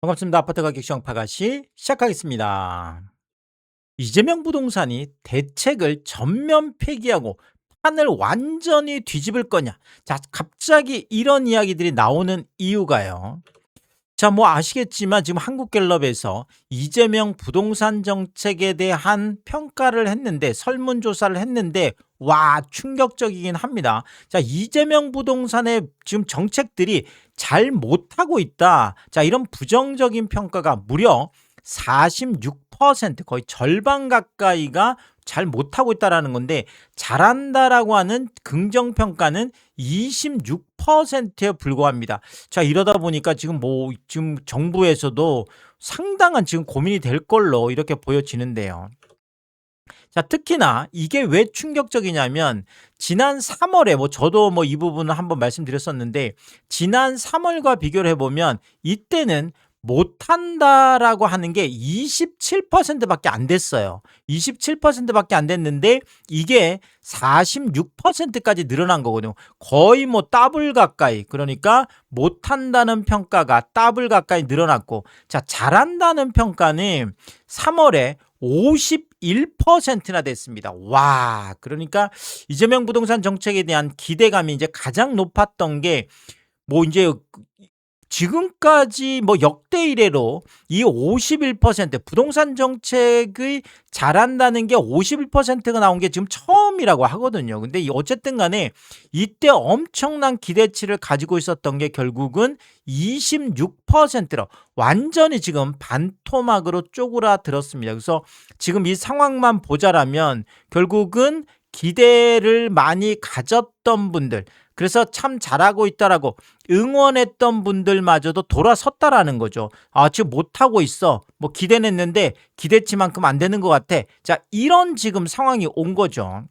반갑습니다. 아파트 가격 시황파가시 시작하겠습니다. 이재명 부동산이 대책을 전면 폐기하고 판을 완전히 뒤집을 거냐? 자, 갑자기 이런 이야기들이 나오는 이유가요. 자, 뭐 아시겠지만 지금 한국갤럽에서 이재명 부동산 정책에 대한 평가를 했는데 설문조사를 했는데 와, 충격적이긴 합니다. 자, 이재명 부동산의 지금 정책들이 잘 못하고 있다. 자, 이런 부정적인 평가가 무려 46%, 거의 절반 가까이가 잘 못하고 있다라는 건데, 잘한다라고 하는 긍정평가는 26%에 불과합니다. 자, 이러다 보니까 지금 정부에서도 상당한 지금 고민이 될 걸로 이렇게 보여지는데요. 자, 특히나 이게 왜 충격적이냐면 지난 3월에 저도 이 부분을 한번 말씀드렸었는데, 지난 3월과 비교를 해보면 이때는 못한다라고 하는 게 27%밖에 안 됐어요. 27%밖에 안 됐는데 이게 46%까지 늘어난 거거든요. 거의 더블 가까이, 그러니까 못한다는 평가가 더블 가까이 늘어났고, 자, 잘한다는 평가는 3월에 51%나 됐습니다. 와, 그러니까 이재명 부동산 정책에 대한 기대감이 이제 가장 높았던 게 이제 지금까지 역대 이래로 이 51% 부동산 정책의 잘한다는 게 51%가 나온 게 지금 처음이라고 하거든요. 근데 어쨌든 간에 이때 엄청난 기대치를 가지고 있었던 게 결국은 26%로 완전히 지금 반토막으로 쪼그라들었습니다. 그래서 지금 이 상황만 보자라면 결국은 기대를 많이 가졌던 분들, 그래서 참 잘하고 있다라고 응원했던 분들마저도 돌아섰다라는 거죠. 아, 지금 못하고 있어. 기대했는데 기대치만큼 안 되는 것 같아. 자, 이런 지금 상황이 온 거죠.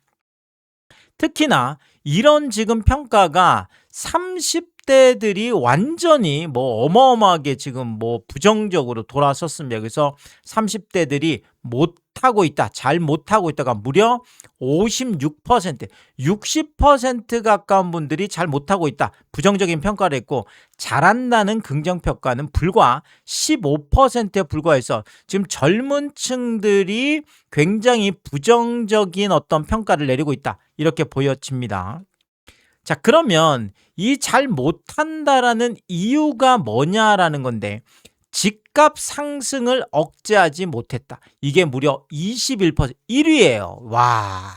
특히나 이런 지금 평가가 30대들이 완전히 어마어마하게 지금 부정적으로 돌아섰습니다. 그래서 30대들이 못하고 있다, 잘 못하고 있다가 무려 56%, 60% 가까운 분들이 잘 못하고 있다, 부정적인 평가를 했고, 잘한다는 긍정평가는 불과 15%에 불과해서 지금 젊은 층들이 굉장히 부정적인 어떤 평가를 내리고 있다, 이렇게 보여집니다. 자, 그러면 이 잘 못한다라는 이유가 뭐냐라는 건데, 집값 상승을 억제하지 못했다. 이게 무려 21%, 1위예요. 와.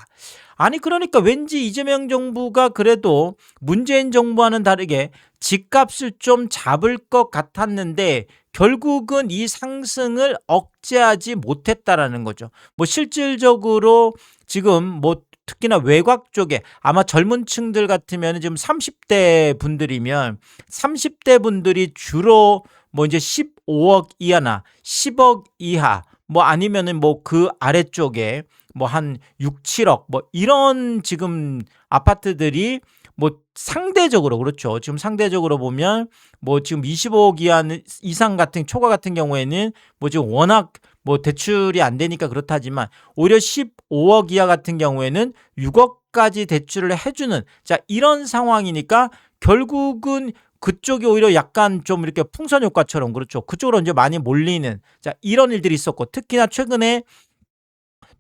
아니, 그러니까 왠지 이재명 정부가 그래도 문재인 정부와는 다르게 집값을 좀 잡을 것 같았는데 결국은 이 상승을 억제하지 못했다라는 거죠. 실질적으로 지금 특히나 외곽 쪽에 아마 젊은 층들 같으면 지금 30대 분들이면 30대 분들이 주로 이제 15억 이하나 10억 이하, 아니면은 그 아래쪽에 한 6, 7억 이런 지금 아파트들이 상대적으로, 그렇죠. 지금 상대적으로 보면 지금 25억 이상 같은 초과 같은 경우에는 지금 워낙 대출이 안 되니까 그렇다지만 오히려 15억 이하 같은 경우에는 6억까지 대출을 해주는, 자, 이런 상황이니까 결국은 그쪽이 오히려 약간 좀 이렇게 풍선 효과처럼, 그렇죠. 그쪽으로 이제 많이 몰리는, 자, 이런 일들이 있었고, 특히나 최근에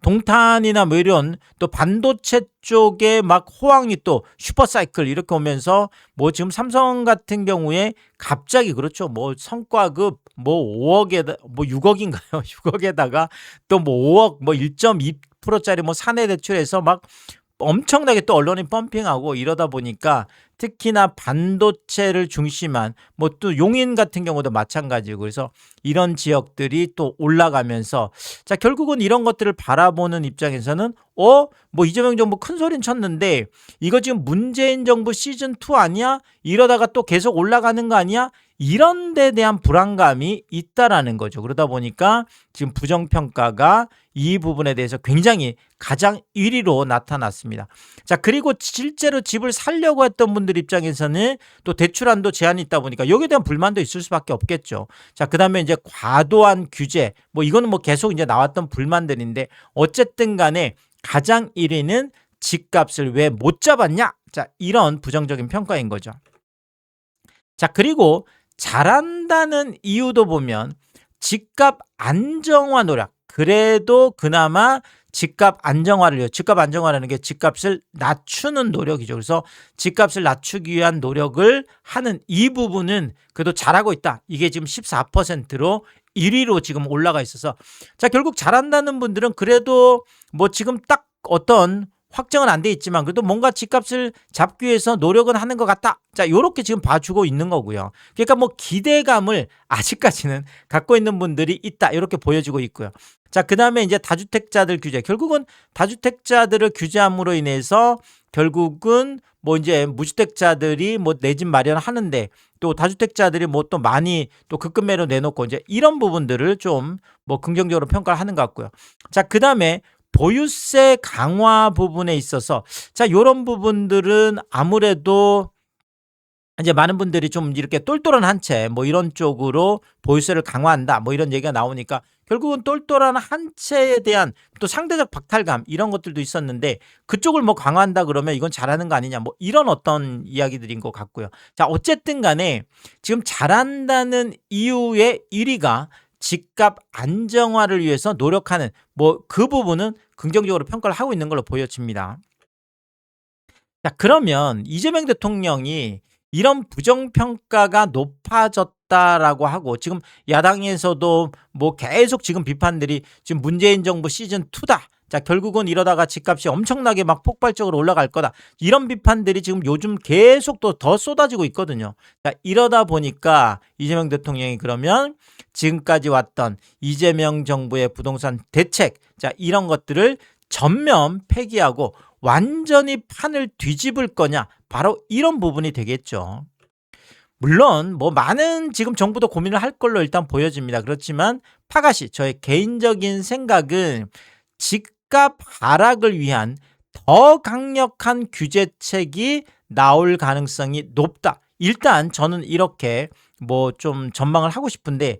동탄이나 이런 또 반도체 쪽에 호황이 또 슈퍼사이클 이렇게 오면서 지금 삼성 같은 경우에 갑자기, 그렇죠. 성과급 5억에다 6억인가요? 6억에다가 또 5억 1.2%짜리 사내 대출해서 엄청나게 또 언론이 펌핑하고 이러다 보니까 특히나 반도체를 중심한 또 용인 같은 경우도 마찬가지고, 그래서 이런 지역들이 또 올라가면서, 자, 결국은 이런 것들을 바라보는 입장에서는 이재명 정부 큰 소리는 쳤는데 이거 지금 문재인 정부 시즌2 아니야? 이러다가 또 계속 올라가는 거 아니야? 이런 데 대한 불안감이 있다라는 거죠. 그러다 보니까 지금 부정평가가 이 부분에 대해서 굉장히 가장 1위로 나타났습니다. 자, 그리고 실제로 집을 살려고 했던 분들 입장에서는 또 대출한도 제한이 있다 보니까 여기에 대한 불만도 있을 수밖에 없겠죠. 자, 그다음에 이제 과도한 규제, 이거는 계속 이제 나왔던 불만들인데, 어쨌든 간에 가장 1위는 집값을 왜 못 잡았냐? 자, 이런 부정적인 평가인 거죠. 자, 그리고 잘한다는 이유도 보면 집값 안정화 노력, 그래도 그나마 집값 안정화를 위해, 집값 안정화라는 게 집값을 낮추는 노력이죠. 그래서 집값을 낮추기 위한 노력을 하는 이 부분은 그래도 잘하고 있다. 이게 지금 14%로 1위로 지금 올라가 있어서, 자, 결국 잘한다는 분들은 그래도 뭐 지금 딱 어떤 확정은 안 돼 있지만 그래도 뭔가 집값을 잡기 위해서 노력은 하는 것 같다. 자, 요렇게 지금 봐주고 있는 거고요. 그러니까 뭐 기대감을 아직까지는 갖고 있는 분들이 있다. 이렇게 보여지고 있고요. 자, 그 다음에 이제 다주택자들 규제. 결국은 다주택자들을 규제함으로 인해서 결국은 뭐 이제 무주택자들이 뭐 내 집 마련하는데 또 다주택자들이 뭐 또 많이 또 급급매로 내놓고 이제 이런 부분들을 좀 뭐 긍정적으로 평가를 하는 것 같고요. 자, 그 다음에 보유세 강화 부분에 있어서, 자, 요런 부분들은 아무래도 이제 많은 분들이 좀 이렇게 똘똘한 한 채 뭐 이런 쪽으로 보유세를 강화한다 뭐 이런 얘기가 나오니까 결국은 똘똘한 한 채에 대한 또 상대적 박탈감 이런 것들도 있었는데 그쪽을 뭐 강화한다 그러면 이건 잘하는 거 아니냐 뭐 이런 어떤 이야기들인 것 같고요. 자, 어쨌든 간에 지금 잘한다는 이유의 1위가 집값 안정화를 위해서 노력하는 뭐 그 부분은 긍정적으로 평가를 하고 있는 걸로 보여집니다. 자, 그러면 이재명 대통령이 이런 부정평가가 높아졌다라고 하고 지금 야당에서도 뭐 계속 지금 비판들이 지금 문재인 정부 시즌2다. 자, 결국은 이러다가 집값이 엄청나게 막 폭발적으로 올라갈 거다. 이런 비판들이 지금 요즘 계속 또 더 쏟아지고 있거든요. 자, 이러다 보니까 이재명 대통령이 그러면 지금까지 왔던 이재명 정부의 부동산 대책, 자, 이런 것들을 전면 폐기하고 완전히 판을 뒤집을 거냐, 바로 이런 부분이 되겠죠. 물론 뭐 많은 지금 정부도 고민을 할 걸로 일단 보여집니다. 그렇지만 파가시 저의 개인적인 생각은 집값 하락을 위한 더 강력한 규제책이 나올 가능성이 높다. 일단 저는 이렇게 뭐 좀 전망을 하고 싶은데,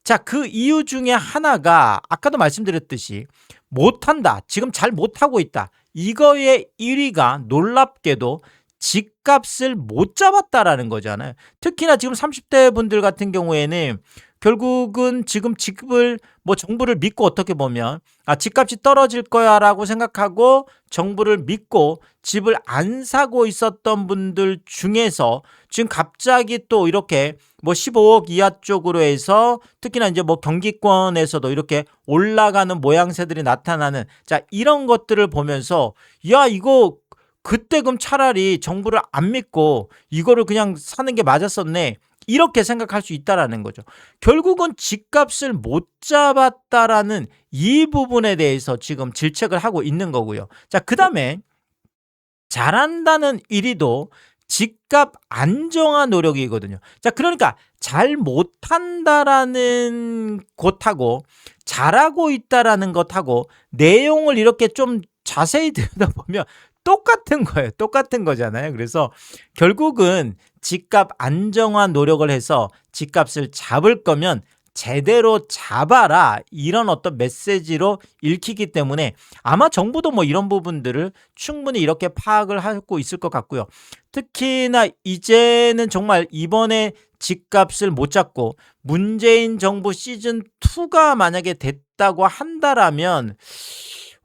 자, 그 이유 중에 하나가 아까도 말씀드렸듯이 못한다. 지금 잘 못하고 있다. 이거의 1위가 놀랍게도 집값을 못 잡았다라는 거잖아요. 특히나 지금 30대 분들 같은 경우에는 결국은 지금 집을 뭐 정부를 믿고 어떻게 보면 집값이 떨어질 거야라고 생각하고 정부를 믿고 집을 안 사고 있었던 분들 중에서 지금 갑자기 또 이렇게 뭐 15억 이하 쪽으로 해서 특히나 이제 뭐 경기권에서도 이렇게 올라가는 모양새들이 나타나는, 자, 이런 것들을 보면서 야, 이거 그때 그럼 차라리 정부를 안 믿고 이거를 그냥 사는 게 맞았었네. 이렇게 생각할 수 있다라는 거죠. 결국은 집값을 못 잡았다라는 이 부분에 대해서 지금 질책을 하고 있는 거고요. 자, 그다음에 잘한다는 1위도 집값 안정화 노력이거든요. 자, 그러니까 잘 못한다라는 것하고 잘하고 있다라는 것하고 내용을 이렇게 좀 자세히 들여다보면 똑같은 거예요. 똑같은 거잖아요. 그래서 결국은 집값 안정화 노력을 해서 집값을 잡을 거면 제대로 잡아라, 이런 어떤 메시지로 읽히기 때문에 아마 정부도 뭐 이런 부분들을 충분히 이렇게 파악을 하고 있을 것 같고요. 특히나 이제는 정말 이번에 집값을 못 잡고 문재인 정부 시즌2가 만약에 됐다고 한다라면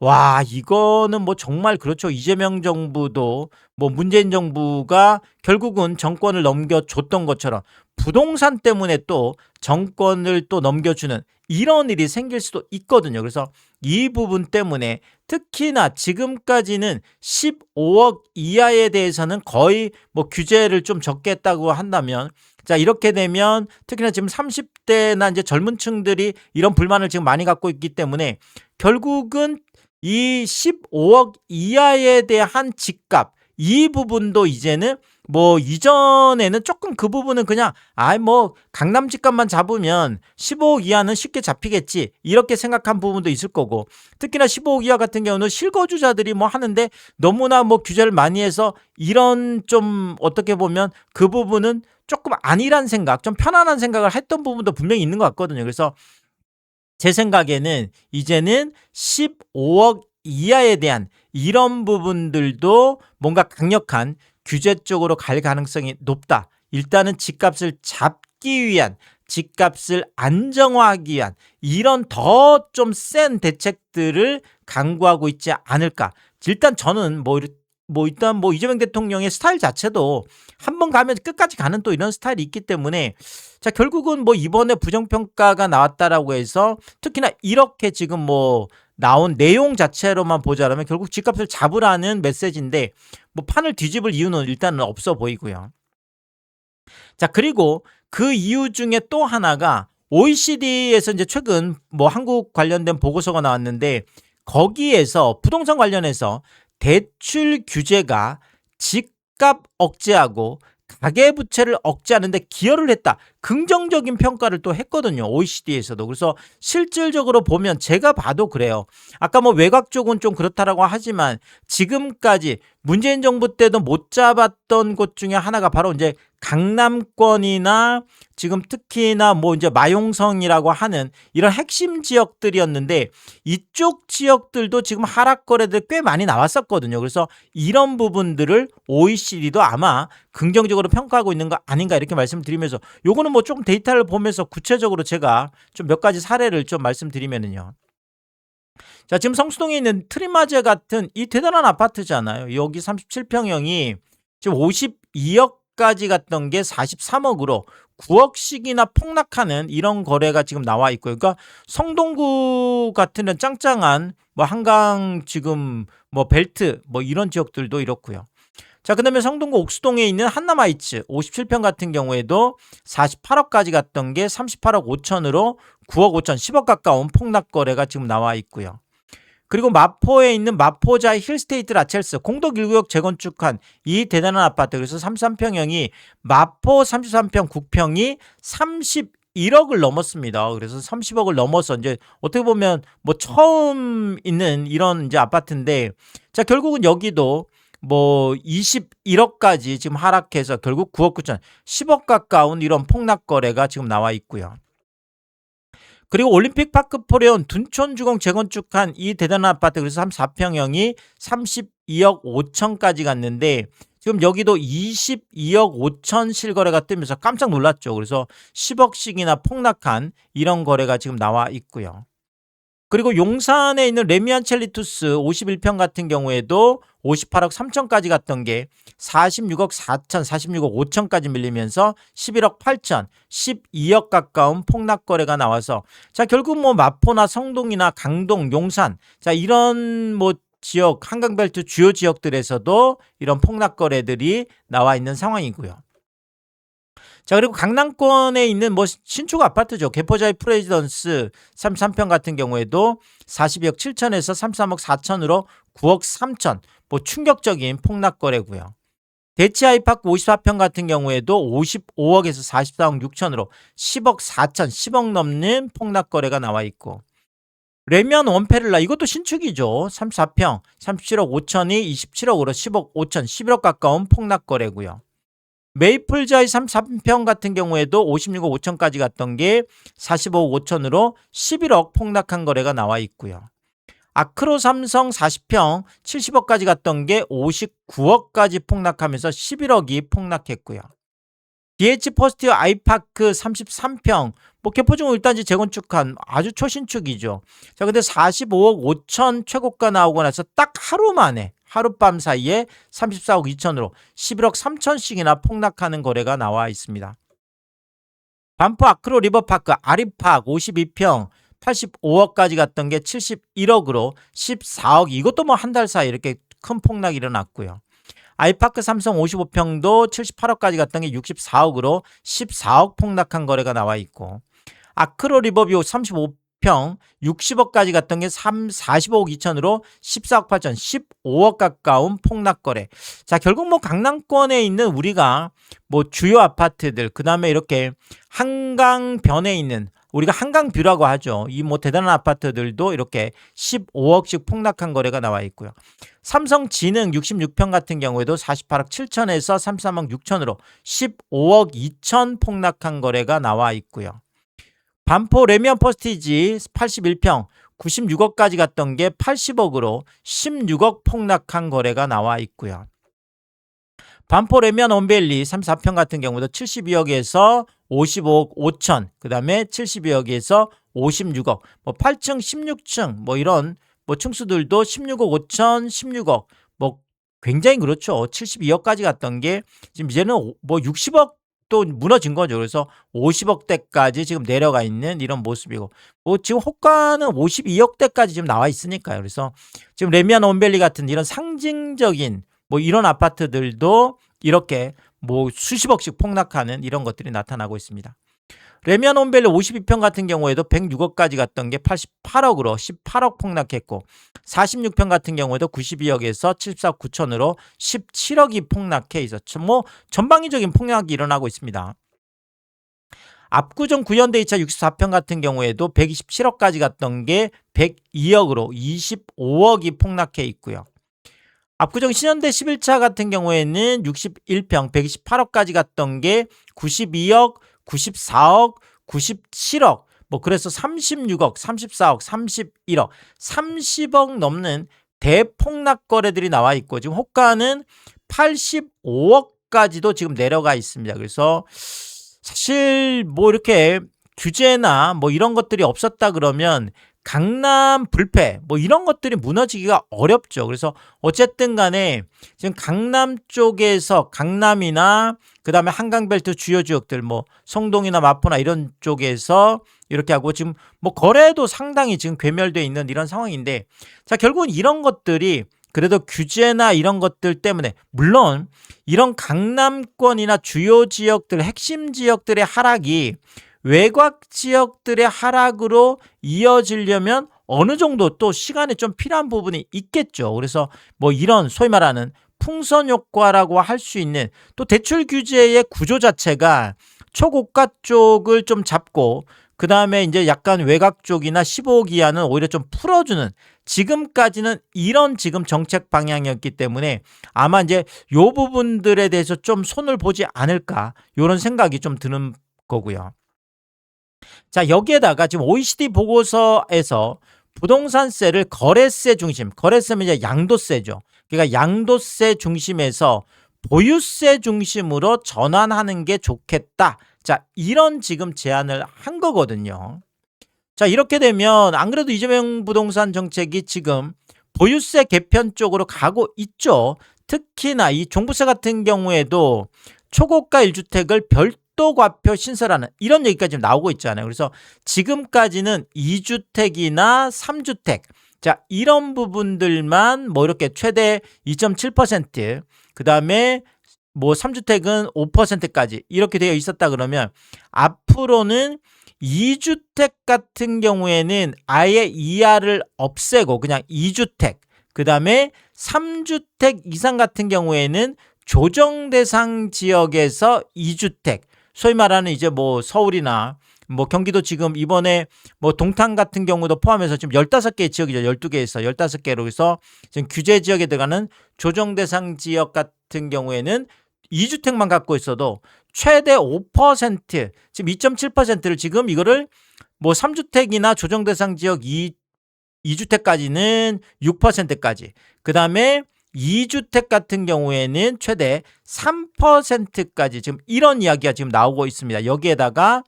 와, 이거는 뭐 정말 그렇죠. 이재명 정부도 뭐 문재인 정부가 결국은 정권을 넘겨줬던 것처럼 부동산 때문에 또 정권을 또 넘겨주는 이런 일이 생길 수도 있거든요. 그래서 이 부분 때문에 특히나 지금까지는 15억 이하에 대해서는 거의 뭐 규제를 좀 적게 했다고 한다면, 자, 이렇게 되면 특히나 지금 30대나 이제 젊은 층들이 이런 불만을 지금 많이 갖고 있기 때문에 결국은 이 15억 이하에 대한 집값, 이 부분도 이제는 뭐 이전에는 조금 그 부분은 그냥 뭐 강남 집값만 잡으면 15억 이하는 쉽게 잡히겠지 이렇게 생각한 부분도 있을 거고, 특히나 15억 이하 같은 경우는 실거주자들이 뭐 하는데 너무나 뭐 규제를 많이 해서 이런 좀 어떻게 보면 그 부분은 조금 아니란 생각, 좀 편안한 생각을 했던 부분도 분명히 있는 것 같거든요. 그래서 제 생각에는 이제는 15억 이하에 대한 이런 부분들도 뭔가 강력한 규제 쪽으로 갈 가능성이 높다. 일단은 집값을 막기 위한, 집값을 안정화하기 위한 이런 더 좀 센 대책들을 강구하고 있지 않을까. 일단 저는 일단 이재명 대통령의 스타일 자체도 한 번 가면 끝까지 가는 또 이런 스타일이 있기 때문에, 자, 결국은 이번에 부정평가가 나왔다라고 해서 특히나 이렇게 지금 나온 내용 자체로만 보자면 결국 집값을 잡으라는 메시지인데, 판을 뒤집을 이유는 일단은 없어 보이고요. 자, 그리고 그 이유 중에 또 하나가 OECD에서 이제 최근 한국 관련된 보고서가 나왔는데, 거기에서 부동산 관련해서 대출 규제가 집값 억제하고 가계부채를 억제하는데 기여를 했다. 긍정적인 평가를 또 했거든요. OECD에서도. 그래서 실질적으로 보면 제가 봐도 그래요. 아까 외곽 쪽은 좀 그렇다라고 하지만 지금까지 문재인 정부 때도 못 잡았던 곳 중에 하나가 바로 이제 강남권이나 지금 특히나 이제 마용성이라고 하는 이런 핵심 지역들이었는데, 이쪽 지역들도 지금 하락 거래들 꽤 많이 나왔었거든요. 그래서 이런 부분들을 OECD도 아마 긍정적으로 평가하고 있는 거 아닌가 이렇게 말씀드리면서, 요거는 조금 데이터를 보면서 구체적으로 제가 좀 몇 가지 사례를 좀 말씀드리면은요. 자, 지금 성수동에 있는 트리마제 같은 이 대단한 아파트잖아요. 여기 37평형이 지금 52억까지 갔던 게 43억으로 9억씩이나 폭락하는 이런 거래가 지금 나와 있고요. 그러니까 성동구 같은 짱짱한 한강 지금 벨트 이런 지역들도 이렇고요. 자, 그다음에 성동구 옥수동에 있는 한남하이츠 57평 같은 경우에도 48억까지 갔던 게 38억 5천으로 9억 5천, 10억 가까운 폭락 거래가 지금 나와 있고요. 그리고 마포에 있는 마포자이 힐스테이트 라첼스 공덕 1구역 재건축한 이 대단한 아파트, 그래서 33평형이 마포 33평 9평이 31억을 넘었습니다. 그래서 30억을 넘어서 이제 어떻게 보면 처음 있는 이런 이제 아파트인데, 자, 결국은 여기도 21억까지 지금 하락해서 결국 9억 9천, 10억 가까운 이런 폭락 거래가 지금 나와 있고요. 그리고 올림픽파크 포레온 둔촌주공 재건축한 이 대단한 아파트, 그래서 34평형이 32억 5천까지 갔는데 지금 여기도 22억 5천 실거래가 뜨면서 깜짝 놀랐죠. 그래서 10억씩이나 폭락한 이런 거래가 지금 나와 있고요. 그리고 용산에 있는 레미안 첼리투스 51평 같은 경우에도 58억 3천까지 갔던 게 46억 4천, 46억 5천까지 밀리면서 11억 8천, 12억 가까운 폭락 거래가 나와서, 자, 결국 마포나 성동이나 강동, 용산, 자, 이런 지역, 한강벨트 주요 지역들에서도 이런 폭락 거래들이 나와 있는 상황이고요. 자, 그리고 강남권에 있는 신축 아파트죠. 개포자이 프레지던스 33평 같은 경우에도 42억 7천에서 33억 4천으로 9억 3천, 충격적인 폭락 거래고요. 대치아이파크 54평 같은 경우에도 55억에서 44억 6천으로 10억 4천, 10억 넘는 폭락 거래가 나와 있고, 레미안 원페를라 이것도 신축이죠. 34평 37억 5천이 27억으로 10억 5천, 11억 가까운 폭락 거래고요. 메이플자이 33평 같은 경우에도 56억 5천까지 갔던 게 45억 5천으로 11억 폭락한 거래가 나와 있고요. 아크로 삼성 40평 70억까지 갔던 게 59억까지 폭락하면서 11억이 폭락했고요. DH 퍼스트 아이파크 33평 개포중 1단지 재건축한 아주 초신축이죠. 자, 근데 45억 5천 최고가 나오고 나서 딱 하루 만에, 하룻밤 사이에 34억 2천으로 11억 3천씩이나 폭락하는 거래가 나와 있습니다. 반포 아크로 리버파크 아리팍 52평 85억까지 갔던 게 71억으로 14억, 이것도 한 달 사이 이렇게 큰 폭락이 일어났고요. 아이파크 삼성 55평도 78억까지 갔던 게 64억으로 14억 폭락한 거래가 나와 있고, 아크로 리버뷰 35평 60억까지 갔던 게 45억 2천으로 14억 8천, 15억 가까운 폭락 거래. 자, 결국 강남권에 있는 우리가 주요 아파트들, 그 다음에 이렇게 한강변에 있는, 우리가 한강뷰라고 하죠. 이 대단한 아파트들도 이렇게 15억씩 폭락한 거래가 나와 있고요. 삼성진흥 66평 같은 경우에도 48억 7천에서 33억 6천으로 15억 2천 폭락한 거래가 나와 있고요. 반포 레미안 퍼스티지 81평 96억까지 갔던 게 80억으로 16억 폭락한 거래가 나와 있고요. 반포 레미안 원밸리 34평 같은 경우도 72억에서 55억 5천, 그다음에 72억에서 56억, 뭐 8층, 16층 뭐 이런 뭐 층수들도 16억 5천, 16억 뭐 굉장히 그렇죠. 72억까지 갔던 게 지금 이제는 뭐 60억 또 무너진 거죠. 그래서 50억대까지 지금 내려가 있는 이런 모습이고, 뭐 지금 호가는 52억대까지 지금 나와 있으니까요. 그래서 지금 레미안 원밸리 같은 이런 상징적인 뭐 이런 아파트들도 이렇게 뭐 수십억씩 폭락하는 이런 것들이 나타나고 있습니다. 레미안 원밸리 52평 같은 경우에도 106억까지 갔던 게 88억으로 18억 폭락했고, 46평 같은 경우에도 92억에서 74억 9천으로 17억이 폭락해 있었죠. 뭐 전방위적인 폭락이 일어나고 있습니다. 압구정 구현대이차 64평 같은 경우에도 127억까지 갔던 게 102억으로 25억이 폭락해 있고요. 압구정 신현대 11차 같은 경우에는 61평 128억까지 갔던 게 92억, 94억, 97억, 뭐 그래서 36억, 34억, 31억, 30억 넘는 대폭락 거래들이 나와 있고, 지금 호가는 85억까지도 지금 내려가 있습니다. 그래서 사실 뭐 이렇게 규제나 뭐 이런 것들이 없었다 그러면 강남 불패 뭐 이런 것들이 무너지기가 어렵죠. 그래서 어쨌든 간에 지금 강남 쪽에서, 강남이나 그다음에 한강벨트 주요 지역들 뭐 성동이나 마포나 이런 쪽에서 이렇게 하고 지금 뭐 거래도 상당히 지금 괴멸되어 있는 이런 상황인데, 자 결국은 이런 것들이 그래도 규제나 이런 것들 때문에, 물론 이런 강남권이나 주요 지역들, 핵심 지역들의 하락이 외곽 지역들의 하락으로 이어지려면 어느 정도 또 시간이 좀 필요한 부분이 있겠죠. 그래서 뭐 이런 소위 말하는 풍선 효과라고 할 수 있는, 또 대출 규제의 구조 자체가 초고가 쪽을 좀 잡고 그 다음에 이제 약간 외곽 쪽이나 15억 이하는 오히려 좀 풀어주는, 지금까지는 이런 지금 정책 방향이었기 때문에 아마 이제 요 부분들에 대해서 좀 손을 보지 않을까, 이런 생각이 좀 드는 거고요. 자, 여기에다가 지금 OECD 보고서에서 부동산세를 거래세 중심, 거래세면 이제 양도세죠. 그러니까 양도세 중심에서 보유세 중심으로 전환하는 게 좋겠다. 자, 이런 지금 제안을 한 거거든요. 자, 이렇게 되면 안 그래도 이재명 부동산 정책이 지금 보유세 개편 쪽으로 가고 있죠. 특히나 이 종부세 같은 경우에도 초고가 1주택을 별도 과표 신설하는 이런 얘기까지 지금 나오고 있잖아요. 그래서 지금까지는 2주택이나 3주택, 자 이런 부분들만 뭐 이렇게 최대 2.7%, 그 다음에 뭐 3주택은 5%까지 이렇게 되어 있었다 그러면, 앞으로는 2주택 같은 경우에는 아예 이하를 없애고 그냥 2주택, 그 다음에 3주택 이상 같은 경우에는 조정 대상 지역에서 2주택, 소위 말하는 이제 뭐 서울이나 뭐 경기도 지금 이번에 뭐 동탄 같은 경우도 포함해서 지금 15개의 지역이죠. 12개에서 15개로 해서 지금 규제 지역에 들어가는 조정 대상 지역 같은 경우에는 2주택만 갖고 있어도 최대 5%, 지금 2.7%를 지금 이거를 뭐 3주택이나 조정 대상 지역 2주택까지는 6%까지, 그 다음에 2주택 같은 경우에는 최대 3%까지 지금 이런 이야기가 지금 나오고 있습니다. 여기에다가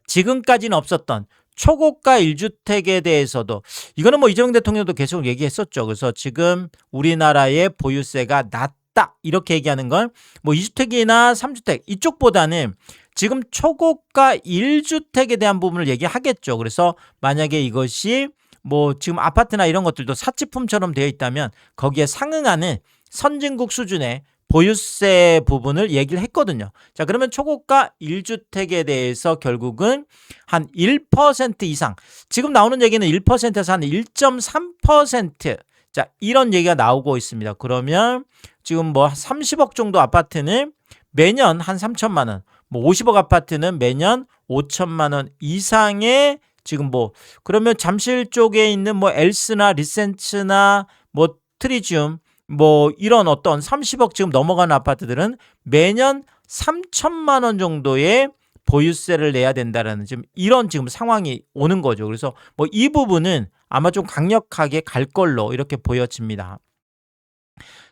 지금까지는 없었던 초고가 1주택에 대해서도, 이거는 뭐 이재명 대통령도 계속 얘기했었죠. 그래서 지금 우리나라의 보유세가 낮다 이렇게 얘기하는 건 뭐 2주택이나 3주택 이쪽보다는 지금 초고가 1주택에 대한 부분을 얘기하겠죠. 그래서 만약에 이것이 뭐 지금 아파트나 이런 것들도 사치품처럼 되어 있다면 거기에 상응하는 선진국 수준의 보유세 부분을 얘기를 했거든요. 자, 그러면 초고가 1주택에 대해서 결국은 한 1% 이상, 지금 나오는 얘기는 1%에서 한 1.3%, 자 이런 얘기가 나오고 있습니다. 그러면 지금 뭐 30억 정도 아파트는 매년 한 3천만 원, 뭐 50억 아파트는 매년 5천만 원 이상의 지금 뭐, 그러면 잠실 쪽에 있는 뭐 엘스나 리센츠나 뭐 트리지움 뭐 이런 어떤 30억 지금 넘어가는 아파트들은 매년 3천만 원 정도의 보유세를 내야 된다라는 지금 이런 지금 상황이 오는 거죠. 그래서 뭐 이 부분은 아마 좀 강력하게 갈 걸로 이렇게 보여집니다.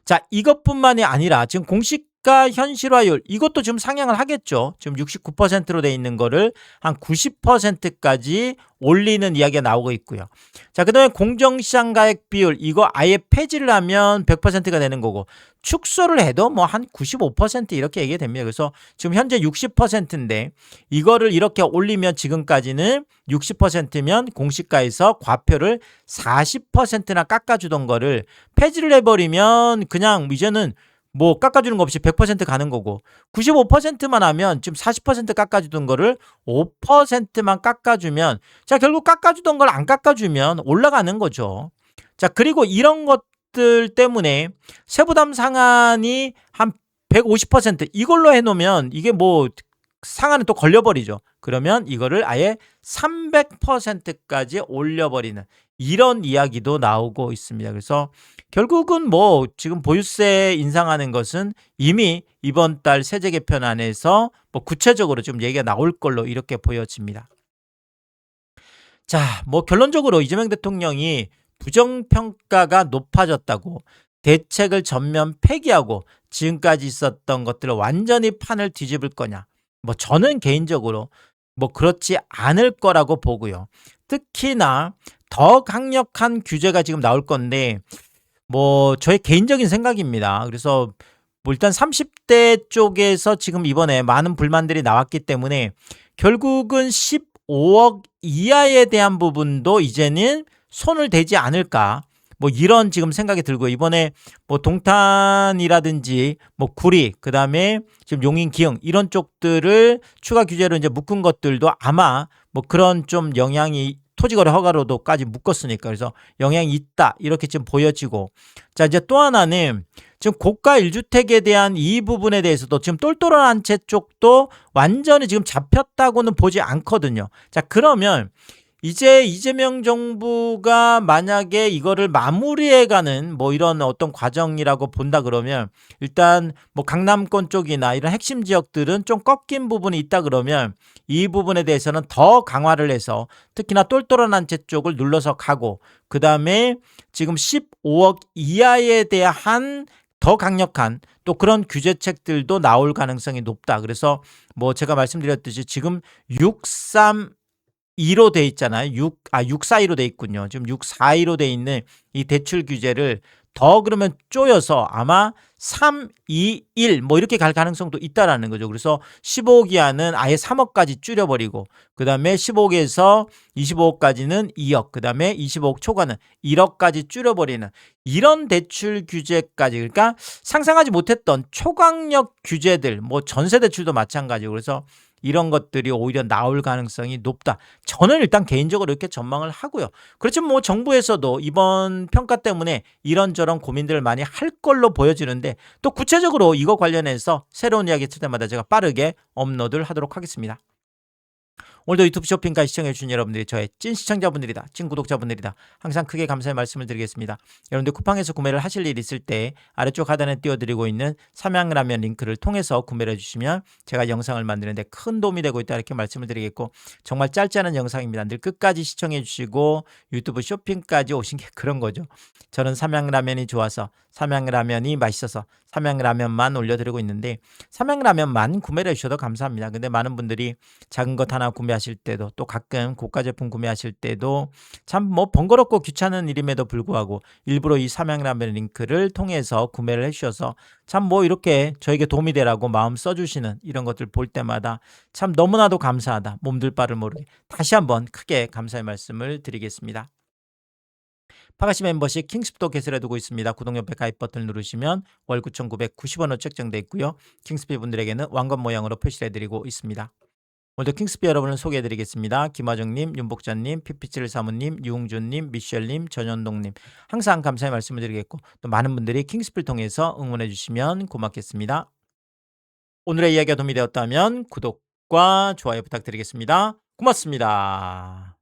자, 이것뿐만이 아니라 지금 공시 시가 현실화율 이것도 지금 상향을 하겠죠. 지금 69%로 돼 있는 거를 한 90%까지 올리는 이야기가 나오고 있고요. 자, 그다음에 공정시장 가액 비율 이거 아예 폐지를 하면 100%가 되는 거고 축소를 해도 뭐 한 95% 이렇게 얘기가 됩니다. 그래서 지금 현재 60%인데 이거를 이렇게 올리면 지금까지는 60%면 공시가에서 과표를 40%나 깎아주던 거를 폐지를 해버리면 그냥 이제는 뭐 깎아주는 거 없이 100% 가는 거고 95%만 하면 지금 40% 깎아주던 거를 5%만 깎아주면 자 결국 깎아주던 걸 안 깎아주면 올라가는 거죠. 자 그리고 이런 것들 때문에 세부담 상한이 한 150% 이걸로 해놓으면 이게 뭐 상한은 또 걸려버리죠. 그러면 이거를 아예 300%까지 올려버리는 이런 이야기도 나오고 있습니다. 그래서 결국은 뭐 지금 보유세 인상하는 것은 이미 이번 달 세제 개편안에서 뭐 구체적으로 좀 얘기가 나올 걸로 이렇게 보여집니다. 자, 뭐 결론적으로 이재명 대통령이 부정평가가 높아졌다고 대책을 전면 폐기하고 지금까지 있었던 것들을 완전히 판을 뒤집을 거냐. 뭐 저는 개인적으로 뭐 그렇지 않을 거라고 보고요. 특히나 더 강력한 규제가 지금 나올 건데 뭐 저의 개인적인 생각입니다. 그래서 뭐 일단 30대 쪽에서 지금 이번에 많은 불만들이 나왔기 때문에 결국은 15억 이하에 대한 부분도 이제는 손을 대지 않을까. 뭐 이런 지금 생각이 들고 이번에 뭐 동탄이라든지 뭐 구리 그다음에 지금 용인 기흥 이런 쪽들을 추가 규제로 이제 묶은 것들도 아마 뭐 그런 좀 영향이 토지거래 허가로도까지 묶었으니까 그래서 영향이 있다 이렇게 지금 보여지고 자 이제 또 하나는 지금 고가 1주택에 대한 이 부분에 대해서도 지금 똘똘한 한 채 쪽도 완전히 지금 잡혔다고는 보지 않거든요. 자 그러면 이제 이재명 정부가 만약에 이거를 마무리해가는 뭐 이런 어떤 과정이라고 본다 그러면 일단 뭐 강남권 쪽이나 이런 핵심 지역들은 좀 꺾인 부분이 있다 그러면 이 부분에 대해서는 더 강화를 해서 특히나 똘똘한 한 채 쪽을 눌러서 가고 그 다음에 지금 15억 이하에 대한 더 강력한 또 그런 규제책들도 나올 가능성이 높다. 그래서 뭐 제가 말씀드렸듯이 지금 632로 돼 있잖아요. 642로 돼 있군요. 지금 642로 돼 있는 이 대출 규제를 더 그러면 쪼여서 아마 321 뭐 이렇게 갈 가능성도 있다라는 거죠. 그래서 15억 이하는 아예 3억까지 줄여버리고 그다음에 15억에서 25억까지는 2억 그다음에 25억 초과는 1억까지 줄여버리는 이런 대출 규제까지 그러니까 상상하지 못했던 초강력 규제들 뭐 전세 대출도 마찬가지고 그래서 이런 것들이 오히려 나올 가능성이 높다. 저는 일단 개인적으로 이렇게 전망을 하고요. 그렇지만 뭐 정부에서도 이번 평가 때문에 이런저런 고민들을 많이 할 걸로 보여지는데 또 구체적으로 이거 관련해서 새로운 이야기 있을 때마다 제가 빠르게 업로드를 하도록 하겠습니다. 오늘도 유튜브 쇼핑까지 시청해주신 여러분들이 저의 찐 시청자분들이다. 찐 구독자분들이다. 항상 크게 감사의 말씀을 드리겠습니다. 여러분들 쿠팡에서 구매를 하실 일 있을 때 아래쪽 하단에 띄워드리고 있는 삼양라면 링크를 통해서 구매를 해주시면 제가 영상을 만드는데 큰 도움이 되고 있다 이렇게 말씀을 드리겠고 정말 짧지 않은 영상입니다. 늘 끝까지 시청해주시고 유튜브 쇼핑까지 오신 게 그런 거죠. 저는 삼양라면이 좋아서 삼양라면이 맛있어서 삼양라면만 올려드리고 있는데 삼양라면만 구매를 해주셔도 감사합니다. 근데 많은 분들이 작은 것 하나 구매하실 때도 또 가끔 고가 제품 구매하실 때도 참 뭐 번거롭고 귀찮은 일임에도 불구하고 일부러 이 삼양라면 링크를 통해서 구매를 해주셔서 참 뭐 이렇게 저에게 도움이 되라고 마음 써주시는 이런 것들 볼 때마다 참 너무나도 감사하다. 몸둘 바를 모르게 다시 한번 크게 감사의 말씀을 드리겠습니다. 파가시 멤버십 킹스피도 개설해 두고 있습니다. 구독 옆에 가입 버튼을 누르시면 월 9,990원으로 책정되어 있고요. 킹스피 분들에게는 왕관 모양으로 표시해 드리고 있습니다. 오늘도 킹스피 여러분을 소개해 드리겠습니다. 김화정님, 윤복자님, 피피치를 사모님, 유웅준님, 미셸님, 전현동님 항상 감사의 말씀을 드리겠고 또 많은 분들이 킹스피를 통해서 응원해 주시면 고맙겠습니다. 오늘의 이야기가 도움이 되었다면 구독과 좋아요 부탁드리겠습니다. 고맙습니다.